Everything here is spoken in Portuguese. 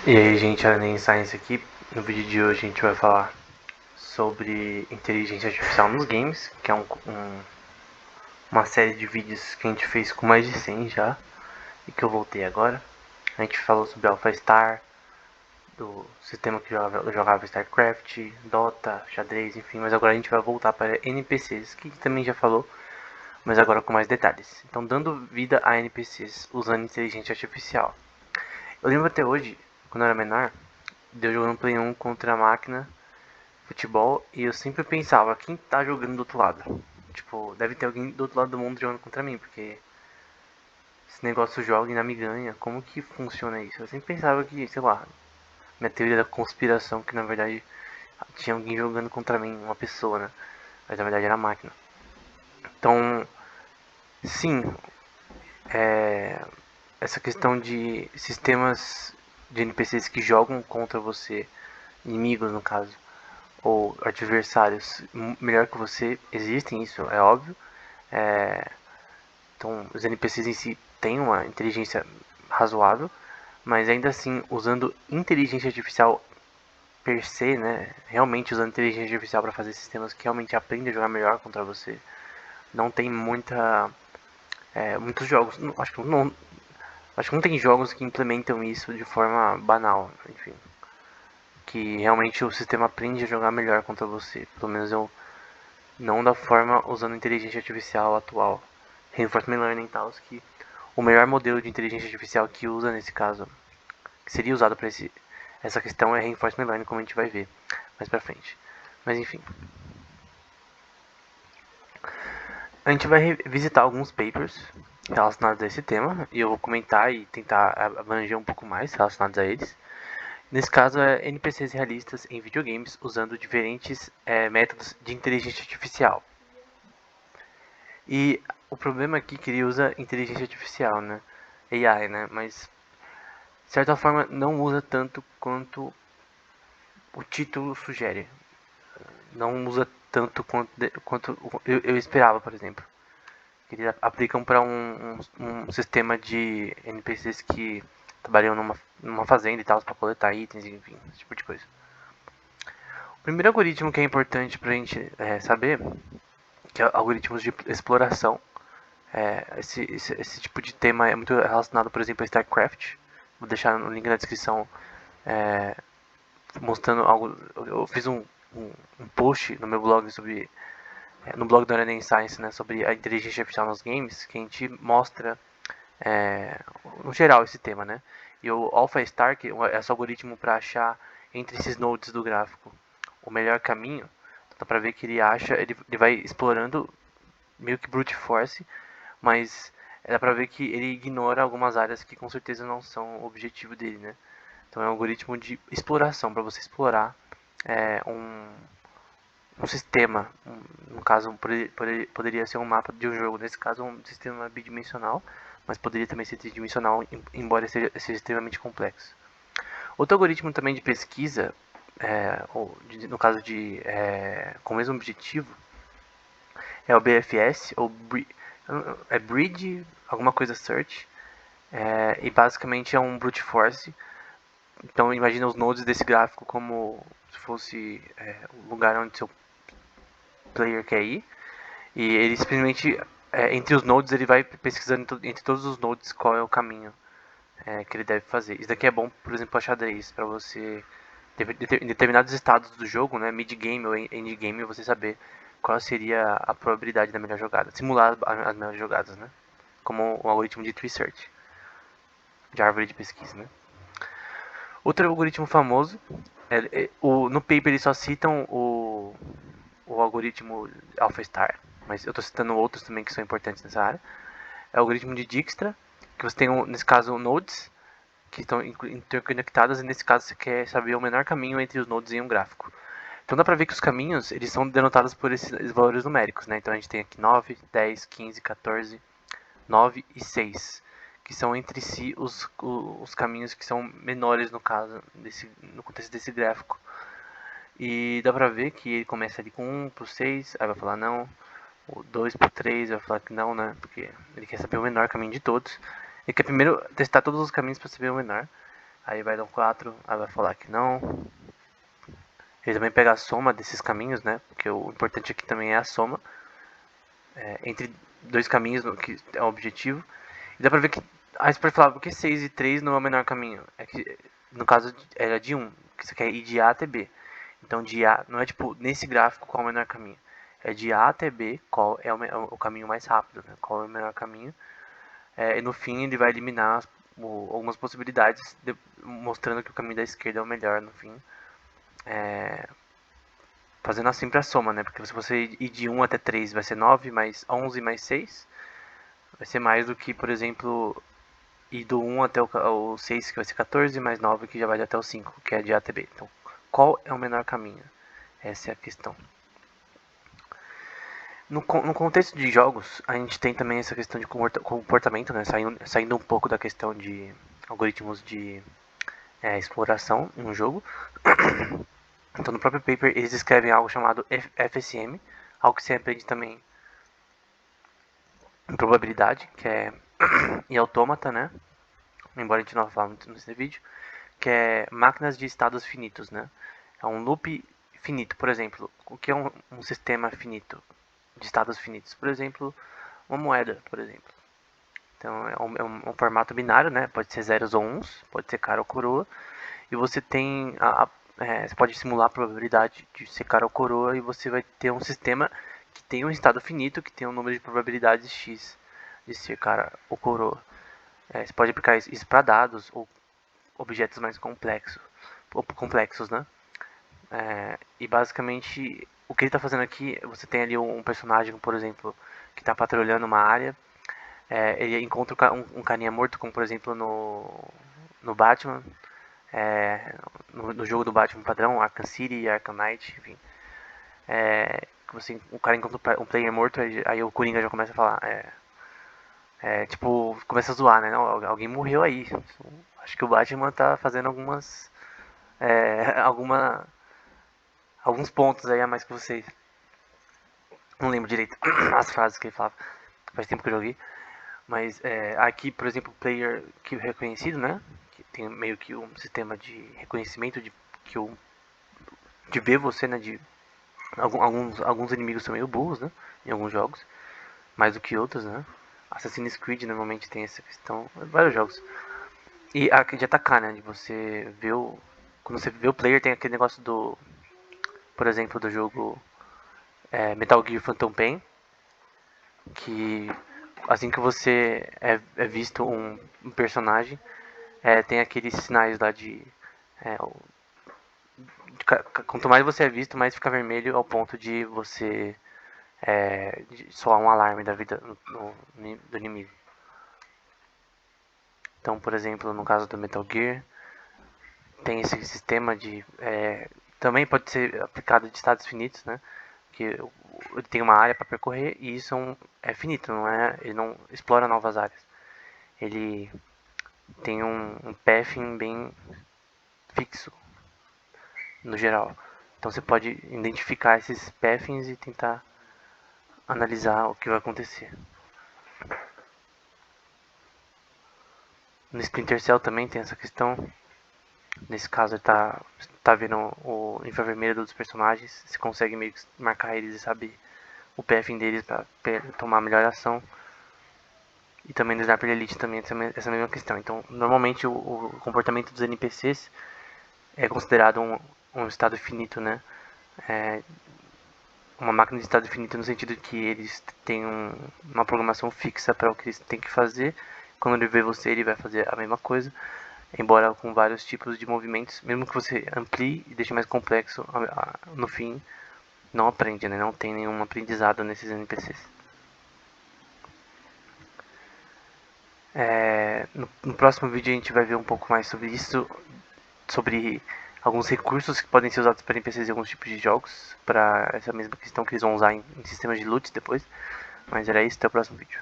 E aí, gente, a Enem Science aqui. No vídeo de hoje a gente vai falar sobre inteligência artificial nos games, que é uma série de vídeos que a gente fez com mais de 100 já, e que eu voltei agora. A gente falou sobre AlphaStar, do sistema que jogava StarCraft, Dota, xadrez, enfim, mas agora a gente vai voltar para NPCs, que também já falou, mas agora com mais detalhes. Então, dando vida a NPCs usando inteligência artificial. Eu lembro até hoje, quando eu era menor, de eu jogando Play 1 contra a máquina, futebol, e eu sempre pensava, quem tá jogando do outro lado? Tipo, deve ter alguém do outro lado do mundo jogando contra mim, porque esse negócio joga e ainda me ganha, como que funciona isso? Eu sempre pensava que, sei lá, minha teoria da conspiração, que na verdade tinha alguém jogando contra mim, uma pessoa, né? Mas na verdade era a máquina. Então, sim, essa questão de sistemas de NPCs que jogam contra você, inimigos no caso, ou adversários melhor que você, existem, isso é óbvio. É, então, os NPCs em si têm uma inteligência razoável, mas ainda assim, usando inteligência artificial per se, né, realmente usando inteligência artificial para fazer sistemas que realmente aprendem a jogar melhor contra você, não tem muitos jogos, acho que não tem jogos que implementam isso de forma banal, enfim, que realmente o sistema aprende a jogar melhor contra você, pelo menos eu não da forma usando inteligência artificial atual, reinforcement learning e tal, que o melhor modelo de inteligência artificial que usa nesse caso, que seria usado para essa questão é reinforcement learning, como a gente vai ver mais pra frente. Mas enfim, a gente vai visitar alguns papers relacionados a esse tema e eu vou comentar e tentar abranger um pouco mais relacionados a eles. Nesse caso, é NPCs realistas em videogames usando diferentes métodos de inteligência artificial. E o problema aqui é que ele usa inteligência artificial, né? AI, né? Mas de certa forma não usa tanto quanto o título sugere. Não usa tanto quanto eu esperava, por exemplo. Eles aplicam para um sistema de NPCs que trabalham numa fazenda e tal, para coletar itens, enfim, esse tipo de coisa. O primeiro algoritmo que é importante para a gente saber, que é algoritmos de exploração. Esse tipo de tema é muito relacionado, por exemplo, a StarCraft. Vou deixar no link na descrição é, mostrando algo. Eu fiz um post no meu blog sobre. No blog do Arena Science, né, sobre a inteligência artificial nos games, que a gente mostra, no geral, esse tema, né? E o AlphaStar, que é esse algoritmo para achar entre esses nodes do gráfico o melhor caminho, dá para ver que ele acha, ele vai explorando meio que brute force, mas dá pra ver que ele ignora algumas áreas que com certeza não são o objetivo dele, né? Então é um algoritmo de exploração, para você explorar um sistema, no caso poderia ser um mapa de um jogo, nesse caso um sistema bidimensional, mas poderia também ser tridimensional, embora seja extremamente complexo. Outro algoritmo também de pesquisa, no caso com o mesmo objetivo, é o BFS, ou Bridge, alguma coisa Search, e basicamente é um brute force. Então imagina os nodes desse gráfico como se fosse o lugar onde seu player quer ir, e ele simplesmente entre os nodes ele vai pesquisando entre todos os nodes qual é o caminho que ele deve fazer. Isso daqui é bom, por exemplo, para xadrez, para você em determinados estados do jogo, né, mid game ou end game, você saber qual seria a probabilidade da melhor jogada, simular as melhores jogadas, né? Como o algoritmo de tree search, de árvore de pesquisa, né? Outro algoritmo famoso, no paper eles só citam o algoritmo AlphaStar, mas eu estou citando outros também que são importantes nessa área. É o algoritmo de Dijkstra, que você tem, nesse caso, nodes que estão interconectadas, e nesse caso você quer saber o menor caminho entre os nodes em um gráfico. Então dá pra ver que os caminhos eles são denotados por esses valores numéricos, né? Então a gente tem aqui 9, 10, 15, 14, 9 e 6, que são entre si os caminhos que são menores no caso, no contexto desse gráfico. E dá pra ver que ele começa ali com 1 por 6, aí vai falar não, o 2 por 3 vai falar que não, né? Porque ele quer saber o menor caminho de todos. Ele quer primeiro testar todos os caminhos para saber o menor. aí vai dar um 4, aí vai falar que não. Ele também pega a soma desses caminhos, né? Porque o importante aqui também é a soma entre dois caminhos, que é o objetivo. E dá pra ver que. Aí você pode falar, por que 6 e 3 não é o menor caminho? É que, no caso, era de 1, que você quer ir de A até B. Então, de A, não é tipo, nesse gráfico, qual é o menor caminho. É de A até B, qual é o caminho mais rápido, né? Qual é o menor caminho. E no fim, ele vai eliminar algumas possibilidades, mostrando que o caminho da esquerda é o melhor, no fim. Fazendo sempre a soma, né? Porque se você ir de 1 até 3 vai ser 9, mais 11 mais 6. Vai ser mais do que, por exemplo, ir do 1 até o 6, que vai ser 14, mais 9, que já vai até o 5, que é de A até B. Então, qual é o menor caminho? Essa é a questão. No contexto de jogos, a gente tem também essa questão de comportamento, né? Saindo um pouco da questão de algoritmos de exploração em um jogo. Então, no próprio paper, eles escrevem algo chamado FSM, algo que você aprende também em probabilidade, que é em autômata, né? Embora a gente não vá falar muito nesse vídeo, que é máquinas de estados finitos, né? É um loop finito, por exemplo. O que é um sistema finito de estados finitos? Por exemplo, uma moeda, por exemplo. Então é um formato binário, né? Pode ser zeros ou uns, pode ser cara ou coroa. E você tem você pode simular a probabilidade de ser cara ou coroa e você vai ter um sistema que tem um estado finito, que tem um número de probabilidades x de ser cara ou coroa. Você pode aplicar isso para dados ou objetos mais complexos, né? E basicamente o que ele está fazendo aqui, você tem ali um personagem, por exemplo, que está patrulhando uma área. Ele encontra um carinha morto, como por exemplo no Batman, no jogo do Batman padrão, Arkham City, Arkham Knight, enfim. O cara encontra um player morto, aí o Coringa já começa a falar, tipo, começa a zoar, né? Não, alguém morreu aí. Acho que o Batman tá fazendo alguns pontos aí a mais que vocês. Não lembro direito as frases que ele falava. Faz tempo que eu joguei. Mas aqui, por exemplo, o player que reconhecido, né? Que tem meio que um sistema de reconhecimento de ver você, né? Alguns inimigos são meio burros, né? Em alguns jogos. Mais do que outros, né? Assassin's Creed normalmente tem essa questão. Vários jogos. E aqui de atacar, né? De você ver o. Quando você vê o player, tem aquele negócio do. Por exemplo, do jogo Metal Gear Phantom Pain. Que assim que você é visto um personagem, tem aqueles sinais lá quanto mais você é visto, mais fica vermelho ao ponto de você de soar um alarme da vida do inimigo. Então, por exemplo, no caso do Metal Gear, tem esse sistema de. Também pode ser aplicado de estados finitos, né? Que ele tem uma área para percorrer e isso é finito, ele não explora novas áreas. Ele tem um pathing bem fixo, no geral. Então você pode identificar esses pathings e tentar analisar o que vai acontecer. No Splinter Cell também tem essa questão. Nesse caso ele tá vendo o infravermelho dos personagens. Você consegue meio que marcar eles e saber o pathing deles para tomar a melhor ação. E também no Sniper Elite também essa mesma questão. Então normalmente o comportamento dos NPCs é considerado um estado finito, né? Uma máquina de estado finito no sentido de que eles têm uma programação fixa para o que eles têm que fazer. Quando ele vê você, ele vai fazer a mesma coisa, embora com vários tipos de movimentos. Mesmo que você amplie e deixe mais complexo, no fim não aprende, né? Não tem nenhum aprendizado nesses NPCs. No próximo vídeo a gente vai ver um pouco mais sobre isso, sobre alguns recursos que podem ser usados para NPCs em alguns tipos de jogos, para essa mesma questão que eles vão usar em sistemas de loot depois. Mas era isso, até o próximo vídeo.